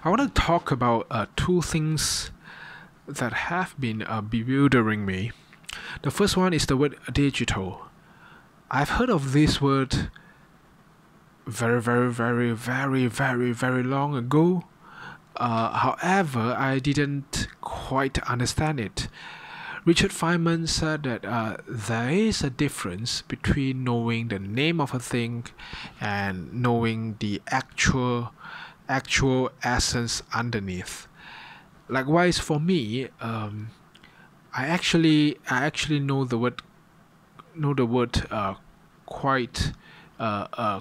I want to talk about two things that have been bewildering me. The first one is the word digital. I've heard of this word very long ago. However, I didn't quite understand it. Richard Feynman said that there is a difference between knowing the name of a thing and knowing the actual essence underneath. Likewise, for me, I actually know the word quite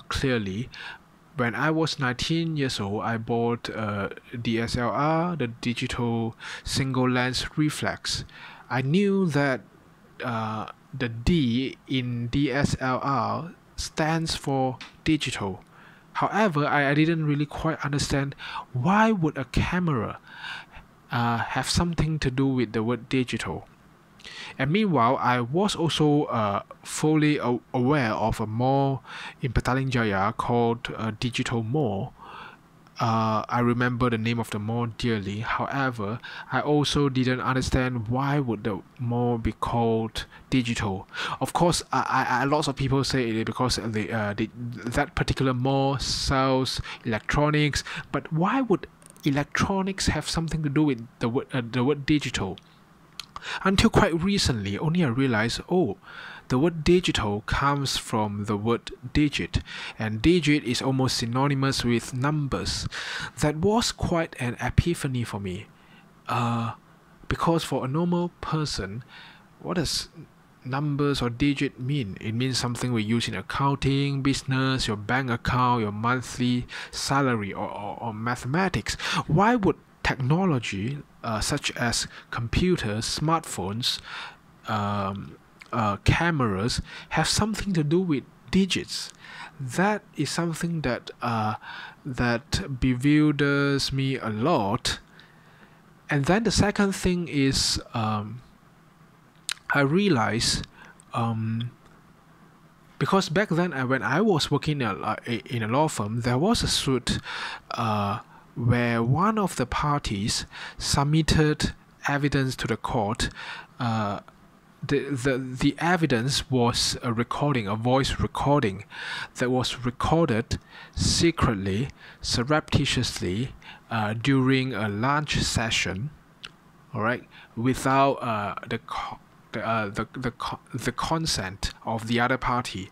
clearly. When I was 19 years old, I bought DSLR, the digital single lens reflex. I knew that the D in DSLR stands for digital. However, I didn't really quite understand why would a camera have something to do with the word digital. And meanwhile, I was also fully aware of a mall in Petaling Jaya called Digital Mall. I remember the name of the mall dearly. However, I also didn't understand why would the mall be called digital. Of course, lots of people say it because that particular mall sells electronics. But why would electronics have something to do with the word digital? Until quite recently, only I realized, the word digital comes from the word digit, and digit is almost synonymous with numbers. That was quite an epiphany for me. Because for a normal person, what does numbers or digit mean? It means something we use in accounting, business, your bank account, your monthly salary, or mathematics. Why would technology such as computers, smartphones, cameras have something to do with digits? That is something that bewilders me a lot. And then the second thing is I realize because back then when I was working in a law firm, there was a suit where one of the parties submitted evidence to the court. The evidence was a recording, a voice recording that was recorded secretly, surreptitiously during a lunch session, all right, without the consent of the other party.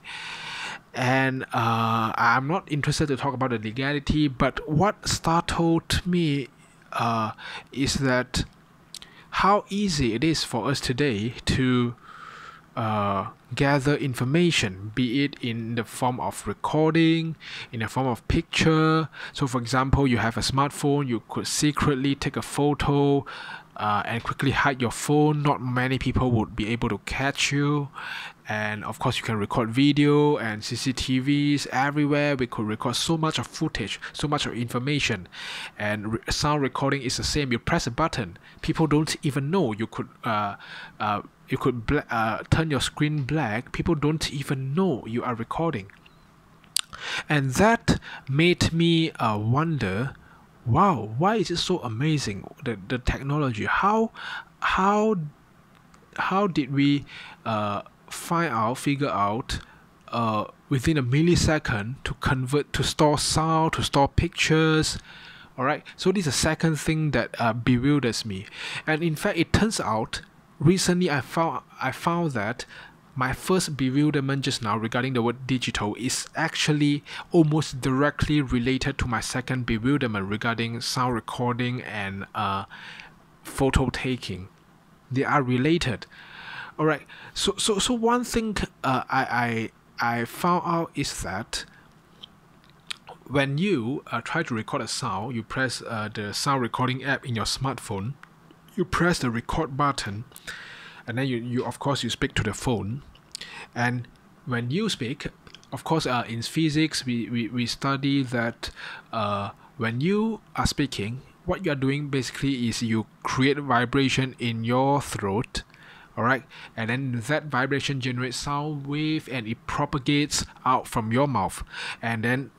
And I'm not interested to talk about the legality, but what startled me is that how easy it is for us today to gather information, be it in the form of recording, in the form of picture. So for example, you have a smartphone, you could secretly take a photo and quickly hide your phone. Not many people would be able to catch you. And of course, you can record video and CCTVs everywhere. We could record so much of footage, so much of information. And sound recording is the same. You press a button, people don't even know. You could turn your screen black. People don't even know you are recording. And that made me wonder, wow, why is it so amazing, the technology? How did we figure out within a millisecond to store sound, to store pictures? All right, so this is the second thing that bewilders me. And in fact, it turns out recently I found that my first bewilderment just now regarding the word digital is actually almost directly related to my second bewilderment regarding sound recording and photo taking. They are related. All right. So one thing I found out is that when you try to record a sound, you press the sound recording app in your smartphone. You press the record button, and then you of course you speak to the phone. And when you speak, of course, in physics we study that when you are speaking, what you are doing basically is you create vibration in your throat. All right, and then that vibration generates sound wave and it propagates out from your mouth, and then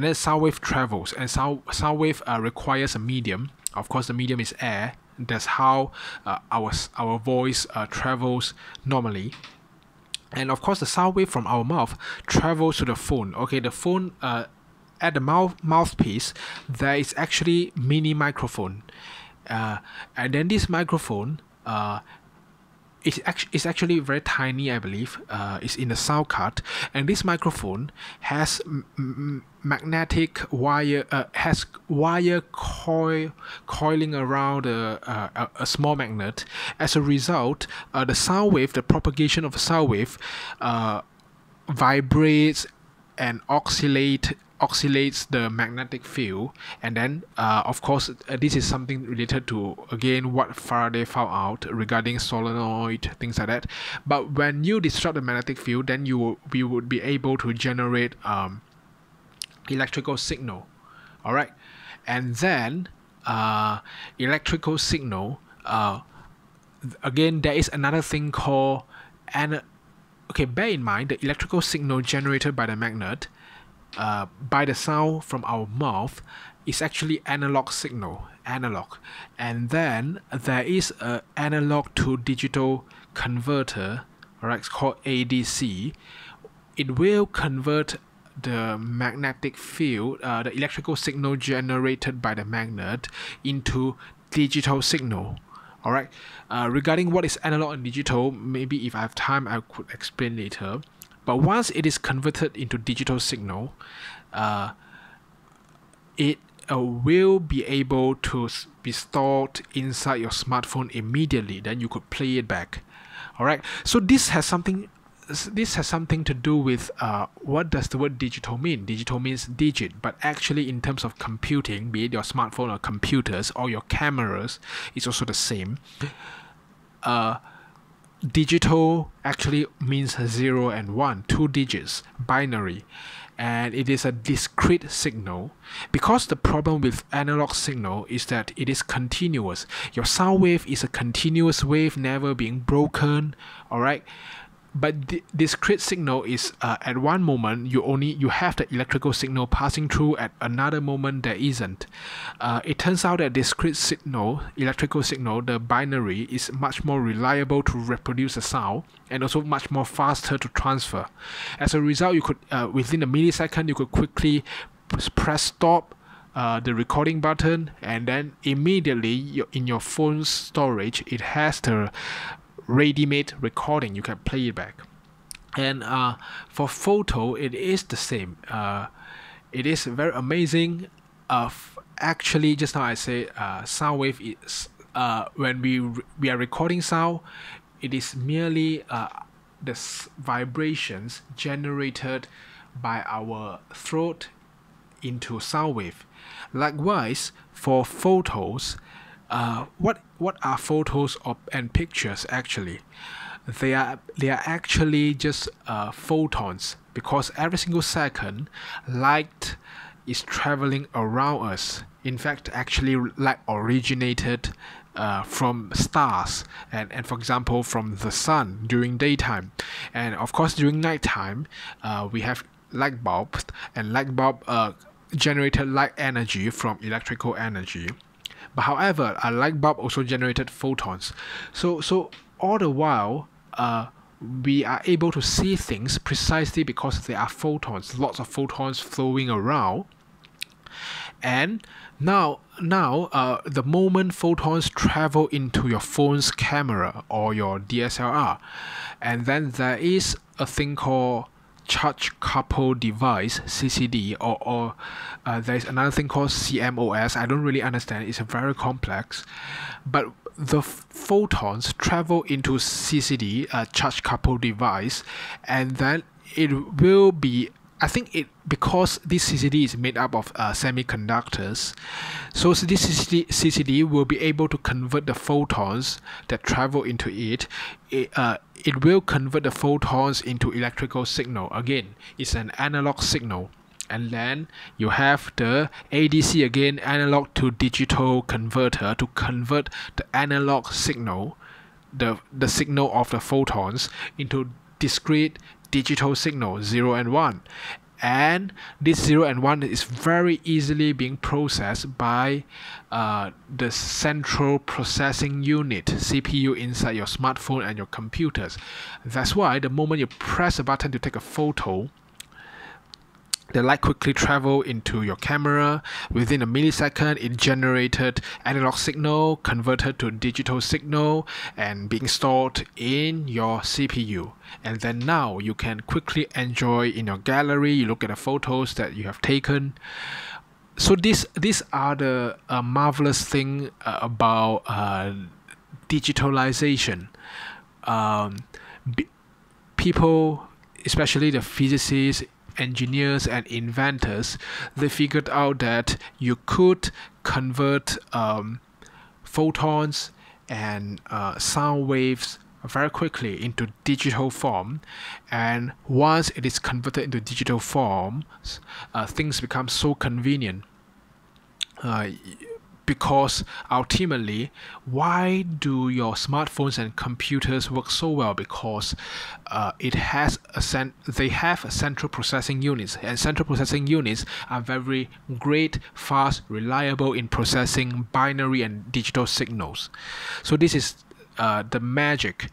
then sound wave travels, and sound wave requires a medium. Of course, the medium is air. That's how our voice travels normally. And of course, the sound wave from our mouth travels to the phone. Okay, the phone at the mouthpiece, there is actually mini microphone, and then this microphone it's actually very tiny, I believe. It's in the sound card, and this microphone has magnetic wire, has wire coiling around a small magnet. As a result, the sound wave, the propagation of a sound wave, vibrates and oscillates the magnetic field. And then of course this is something related to, again, what Faraday found out regarding solenoid, things like that. But when you disrupt the magnetic field, then we would be able to generate electrical signal. All right, and then electrical signal, again, there is another thing called okay, bear in mind the electrical signal generated by the magnet, by the sound from our mouth, is actually analog signal, and then there is a analog to digital converter, alright, it's called ADC. It will convert the magnetic field, the electrical signal generated by the magnet, into digital signal. Alright, regarding what is analog and digital, maybe if I have time I could explain later. But once it is converted into digital signal, it will be able to be stored inside your smartphone immediately. Then you could play it back. All right. So this has something to do with what does the word digital mean? Digital means digit, but actually in terms of computing, be it your smartphone or computers or your cameras, it's also the same. Digital actually means 0 and 1, 2 digits, binary, and it is a discrete signal. Because the problem with analog signal is that it is continuous. Your sound wave is a continuous wave, never being broken. All right. But the discrete signal is at one moment you have the electrical signal passing through, at another moment there isn't. It turns out that discrete signal, electrical signal, the binary, is much more reliable to reproduce the sound, and also much more faster to transfer. As a result, you could within a millisecond you could quickly press stop the recording button, and then immediately in your phone's storage it has the ready-made recording. You can play it back. And for photo, it is the same. It is very amazing. Actually, just now I said sound wave is when we are recording sound, it is merely the vibrations generated by our throat into sound wave. Likewise, for photos, what are photos and pictures actually? They are actually just photons, because every single second light is traveling around us. In fact, actually light originated from stars, and for example from the sun during daytime, and of course during nighttime we have light bulbs, and light bulb generated light energy from electrical energy. But however, a light bulb also generated photons. So all the while, we are able to see things precisely because there are photons, lots of photons flowing around. And now, the moment photons travel into your phone's camera or your DSLR, and then there is a thing called charge coupled device, CCD, or there's another thing called CMOS. I don't really understand, it's very complex, but the photons travel into CCD, charge coupled device, and then it will be, I think it, because this CCD is made up of semiconductors, so this CCD will be able to convert the photons that travel into it. It will convert the photons into electrical signal. Again, it's an analog signal. And then you have the ADC, again, analog to digital converter, to convert the analog signal, the signal of the photons, into discrete digital signal, 0 and 1. and this 0 and 1 is very easily being processed by the central processing unit, CPU, inside your smartphone and your computers. That's why the moment you press a button to take a photo, the light quickly travel into your camera. Within a millisecond, it generated analog signal, converted to digital signal, and being stored in your CPU. And then now you can quickly enjoy in your gallery. You look at the photos that you have taken. So these are the marvelous thing about digitalization. People, especially the physicists, engineers and inventors, they figured out that you could convert photons and sound waves very quickly into digital form, and once it is converted into digital form, things become so convenient. Because ultimately, why do your smartphones and computers work so well? Because they have a central processing units, and central processing units are very great, fast, reliable in processing binary and digital signals. So this is the magic.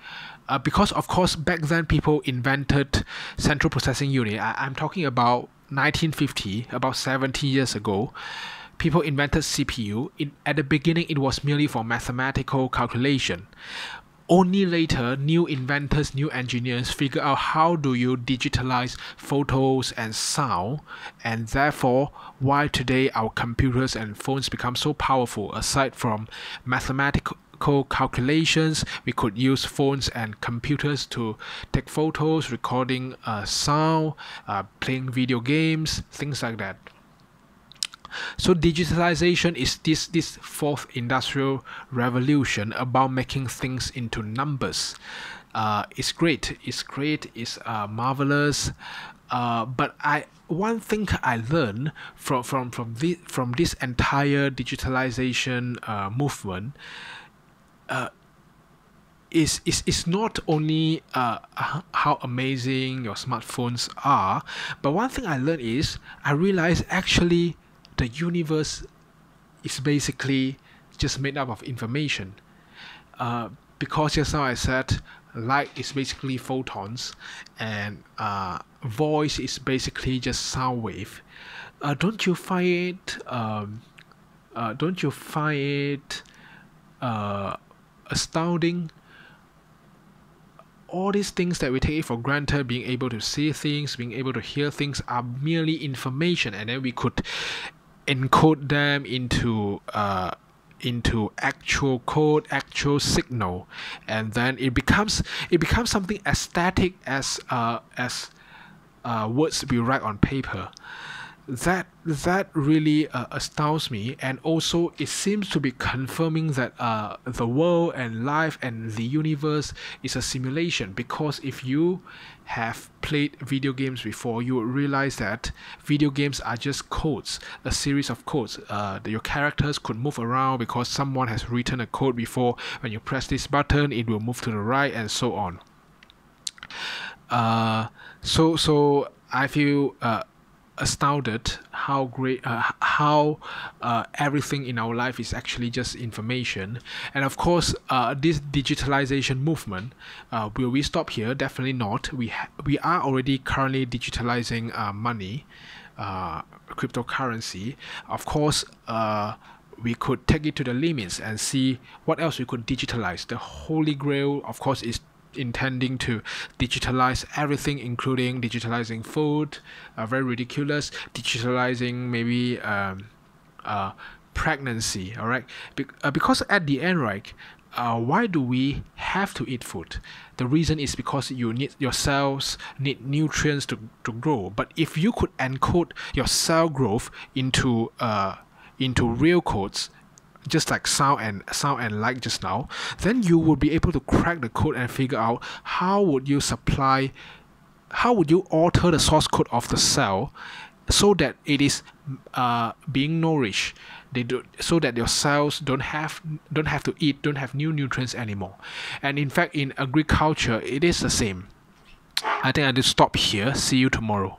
Because of course back then people invented central processing unit. I'm talking about 1950, about 70 years ago. People invented CPU. At the beginning, it was merely for mathematical calculation. Only later, new inventors, new engineers figure out how do you digitalize photos and sound, and therefore why today our computers and phones become so powerful. Aside from mathematical calculations, we could use phones and computers to take photos, recording sound, playing video games, things like that. So digitalization is this fourth industrial revolution about making things into numbers. It's great. It's marvelous. But one thing I learned from this entire digitalization movement is not only how amazing your smartphones are, but one thing I learned is I realized actually the universe is basically just made up of information. Because just now I said light is basically photons, and voice is basically just sound wave. Don't you find it astounding? All these things that we take for granted, being able to see things, being able to hear things, are merely information, and then we could encode them into actual code, actual signal, and then it becomes something as static as words we write on paper. That really astounds me, and also it seems to be confirming that the world and life and the universe is a simulation. Because if you have played video games before, you will realize that video games are just codes, a series of codes. Your characters could move around because someone has written a code before. When you press this button, it will move to the right, and so on. So I feel astounded how great how everything in our life is actually just information. And of course, this digitalization movement, will we stop here? Definitely not. We are already currently digitalizing money, cryptocurrency. Of course, we could take it to the limits and see what else we could digitalize. The holy grail, of course, is intending to digitalize everything, including digitalizing food, very ridiculous, digitalizing maybe pregnancy. All right, because at the end, right, why do we have to eat food? The reason is because your cells need nutrients to grow. But if you could encode your cell growth into real codes, just like sound and light just now, then you would be able to crack the code and figure out how would you alter the source code of the cell so that it is being nourished. So that your cells don't have to eat, don't have new nutrients anymore. And in fact, in agriculture, it is the same. I think I just stop here. See you tomorrow.